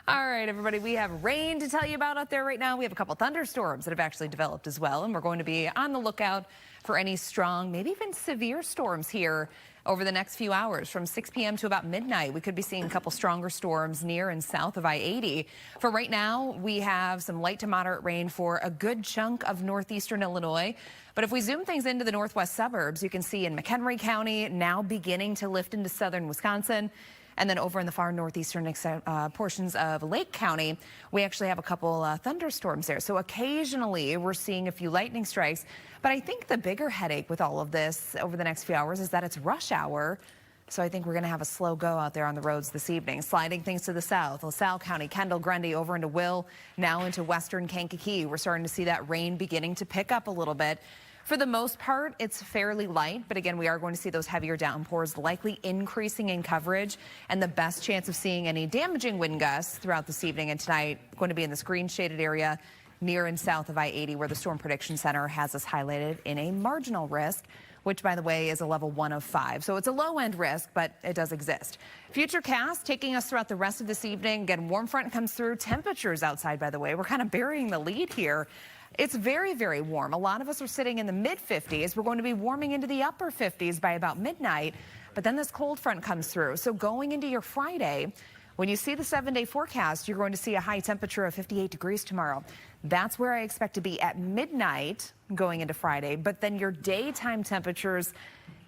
All right, everybody, we have rain to tell you about out there right now. We have a couple thunderstorms that have actually developed as well, and we're going to be on the lookout for any strong, maybe even severe storms here over the next few hours from 6 p.m. to about midnight. We could be seeing a couple stronger storms near and south of I-80. For right now, we have some light to moderate rain for a good chunk of northeastern Illinois. But if we zoom things into the northwest suburbs, you can see in McHenry County now beginning to lift into southern Wisconsin. And then over in the far northeastern portions of Lake County, we actually have a couple thunderstorms there. So occasionally we're seeing a few lightning strikes. But I think the bigger headache with all of this over the next few hours is that it's rush hour. So I think we're going to have a slow go out there on the roads this evening. Sliding things to the south, LaSalle County, Kendall, Grundy, over into Will, now into western Kankakee. We're starting to see that rain beginning to pick up a little bit. For the most part, it's fairly light, but again, we are going to see those heavier downpours likely increasing in coverage, and the best chance of seeing any damaging wind gusts throughout this evening and tonight going to be in this green shaded area near and south of I-80, where the Storm Prediction Center has us highlighted in a marginal risk, which, by the way, is a level 1 of 5. So it's a low-end risk, but it does exist. Futurecast taking us throughout the rest of this evening. Again, warm front comes through. Temperatures outside, by the way, we're kind of burying the lead here. It's very, very warm. A lot of us are sitting in the mid-50s. We're going to be warming into the upper 50s by about midnight. But then this cold front comes through. So going into your Friday, when you see the 7-day forecast, you're going to see a high temperature of 58 degrees tomorrow. That's where I expect to be at midnight going into Friday. But then your daytime temperatures,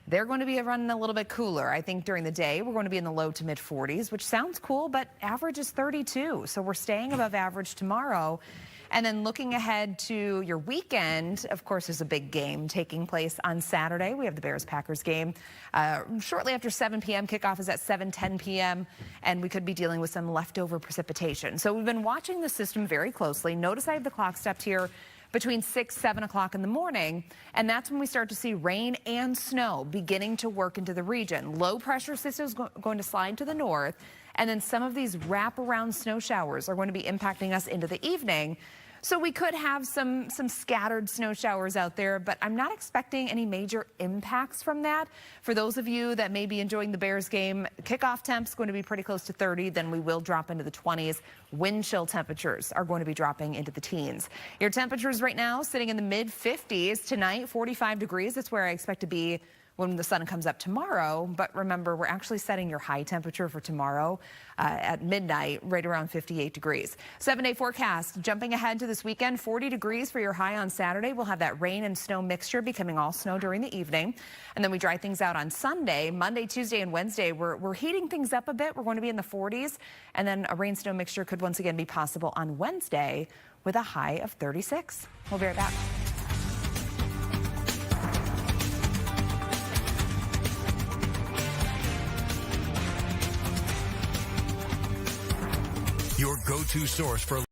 they're going to be running a little bit cooler. I think during the day, we're going to be in the low to mid 40s, which sounds cool, but average is 32. So we're staying above average tomorrow. And then looking ahead to your weekend, of course, there's a big game taking place on Saturday. We have the Bears-Packers game. Shortly after 7 p.m., kickoff is at 7:10 p.m., and we could be dealing with some leftover precipitation. So we've been watching the system very closely. Notice I have the clock stepped here between 7 o'clock in the morning, and that's when we start to see rain and snow beginning to work into the region. Low pressure systems going to slide to the north, and then some of these wraparound snow showers are going to be impacting us into the evening. So we could have some scattered snow showers out there, but I'm not expecting any major impacts from that. For those of you that may be enjoying the Bears game, kickoff temps going to be pretty close to 30. Then we will drop into the 20s. Wind chill temperatures are going to be dropping into the teens. Your temperatures right now sitting in the mid 50s tonight, 45 degrees. That's where I expect to be when the sun comes up tomorrow. But remember, we're actually setting your high temperature for tomorrow at midnight, right around 58 degrees. 7-day forecast, jumping ahead to this weekend, 40 degrees for your high on Saturday. We'll have that rain and snow mixture becoming all snow during the evening. And then we dry things out on Sunday. Monday, Tuesday, and Wednesday, we're heating things up a bit. We're going to be in the 40s. And then a rain snow mixture could once again be possible on Wednesday with a high of 36. We'll be right back. Your go-to source for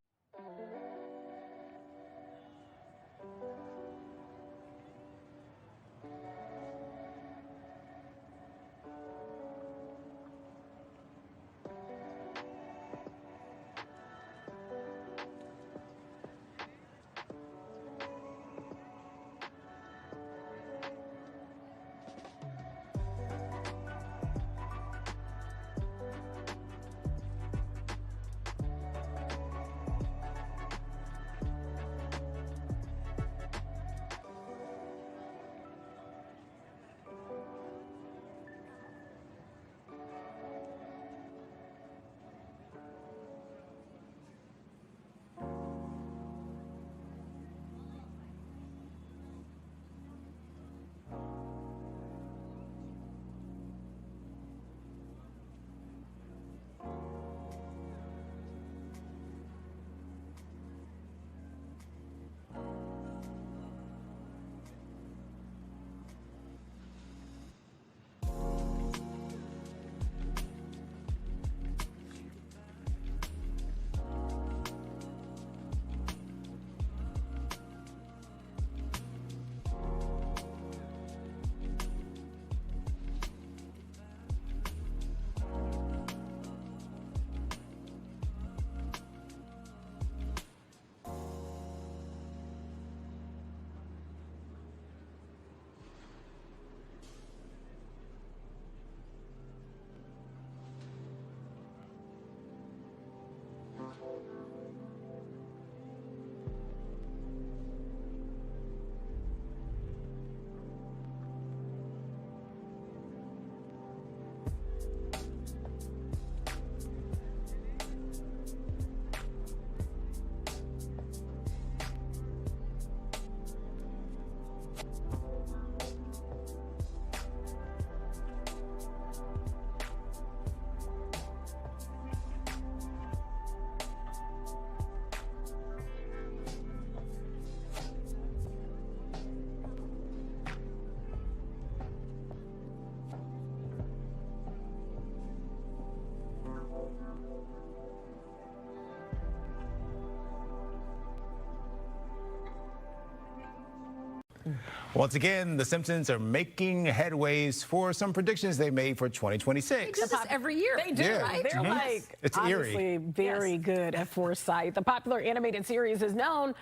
Once again, the Simpsons are making headways for some predictions they made for 2026. They do this every year. They do, Yeah. right? They're Mhm. like It's obviously eerie. very good at foresight. The popular animated series is known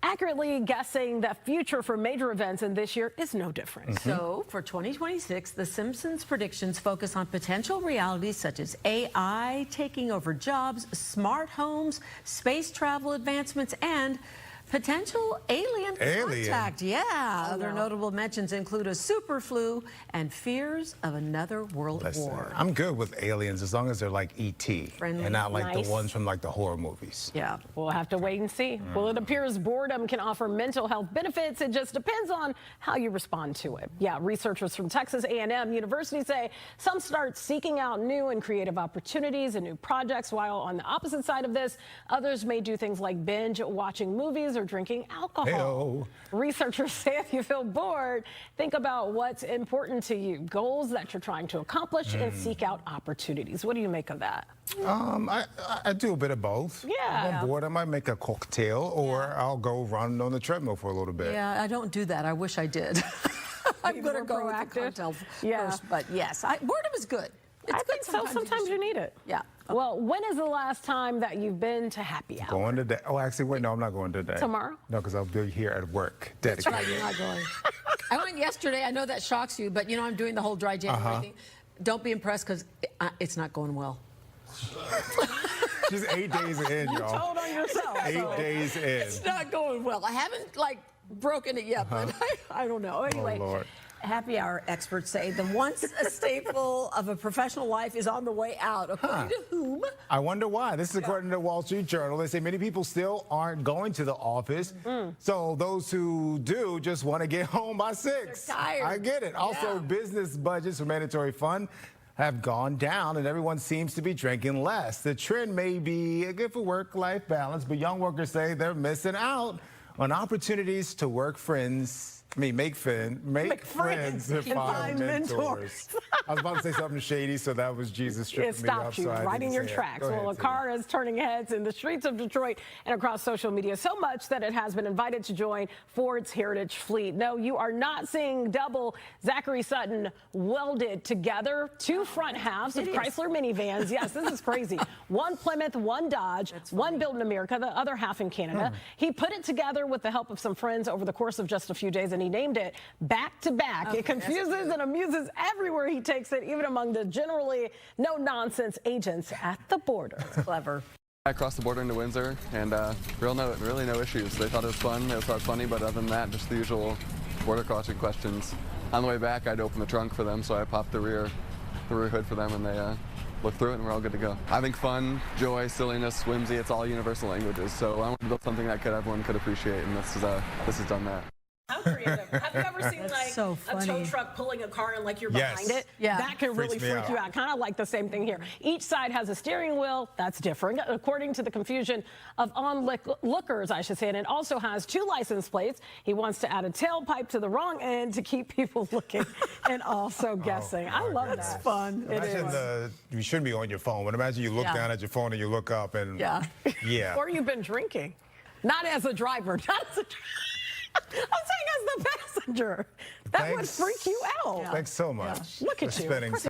accurately guessing the future for major events, and this year is no different. So for 2026, The Simpsons predictions focus on potential realities such as AI taking over jobs, smart homes, space travel advancements, and potential alien contact. Yeah. Other notable mentions include a super flu and fears of another world war. I'm good with aliens as long as they're like E.T. Friendly. and not like Nice. the ones from like the horror movies. Yeah, we'll have to wait and see. Well, it appears boredom can offer mental health benefits. It just depends on how you respond to it. Yeah, researchers from Texas A&M University say some start seeking out new and creative opportunities and new projects, while on the opposite side of this, others may do things like binge watching movies or drinking alcohol. Hey-o. Researchers say if you feel bored, think about what's important to you, goals that you're trying to accomplish, and seek out opportunities. What do you make of that? I do a bit of both. Yeah. If I'm bored, I might make a cocktail or I'll go run on the treadmill for a little bit. Yeah, I don't do that. I wish I did. I'm going to go with the proactive? cocktail Yeah. first, but yes, boredom is good. It's I good think so. Sometimes you need it. Yeah. Well, when is the last time that you've been to happy hour? Going today. Oh, actually, wait, no, I'm not going today. Tomorrow? No, because I'll be here at work. That's Dedicated. right, you're not going. I went yesterday. I know that shocks you, but you know I'm doing the whole dry January thing. Don't be impressed because it's not going well. She's 8 days in, You y'all. told on yourself. 8 days in. It's not going well. I haven't broken it yet, but I don't know. Anyway. Oh, Lord. happy hour experts say the once a staple of a professional life is on the way out. According to whom? I wonder why. This is according to Wall Street Journal. They say many people still aren't going to the office. So those who do just want to get home by 6. They're tired. I get it. Also, business budgets for mandatory fun have gone down, and everyone seems to be drinking less. The trend may be good for work-life balance, but young workers say they're missing out on opportunities to make friends and find mentors. I was about to say something shady, so that was Jesus stripping It me up. stopped you So right in your tracks. Well, a car is turning heads in the streets of Detroit and across social media so much that it has been invited to join Ford's Heritage Fleet. No, you are not seeing double Zachary Sutton welded together. 2 front halves of Chrysler minivans. Yes, this is crazy. 1 Plymouth, 1 Dodge, 1 built in America, the other half in Canada. He put it together with the help of some friends over the course of just a few days, and he named it Back to Back. It confuses and amuses everywhere he takes it, even among the generally no-nonsense agents at the border. Clever. I crossed the border into Windsor, and really no issues. They thought it was fun. They thought it was funny, but other than that, just the usual border crossing questions. On the way back, I had to open the trunk for them, so I popped the rear hood for them, and they looked through it, and we're all good to go. I think fun, joy, silliness, whimsy, it's all universal languages. So I want to build something that everyone could appreciate, and this has done that. How creative. Have you ever seen like a tow truck pulling a car and like you're behind it? Yeah. That can really freak you out. Kind of like the same thing here. Each side has a steering wheel. That's different, according to the confusion of onlookers, I should say. And it also has 2 license plates. He wants to add a tailpipe to the wrong end to keep people looking and also guessing. I love that. It's fun. Imagine you shouldn't be on your phone, but imagine you look down at your phone and you look up and Or you've been drinking. Not as a driver. Not as a I'm saying as the passenger. That would freak you out. Thanks so much. Look at you.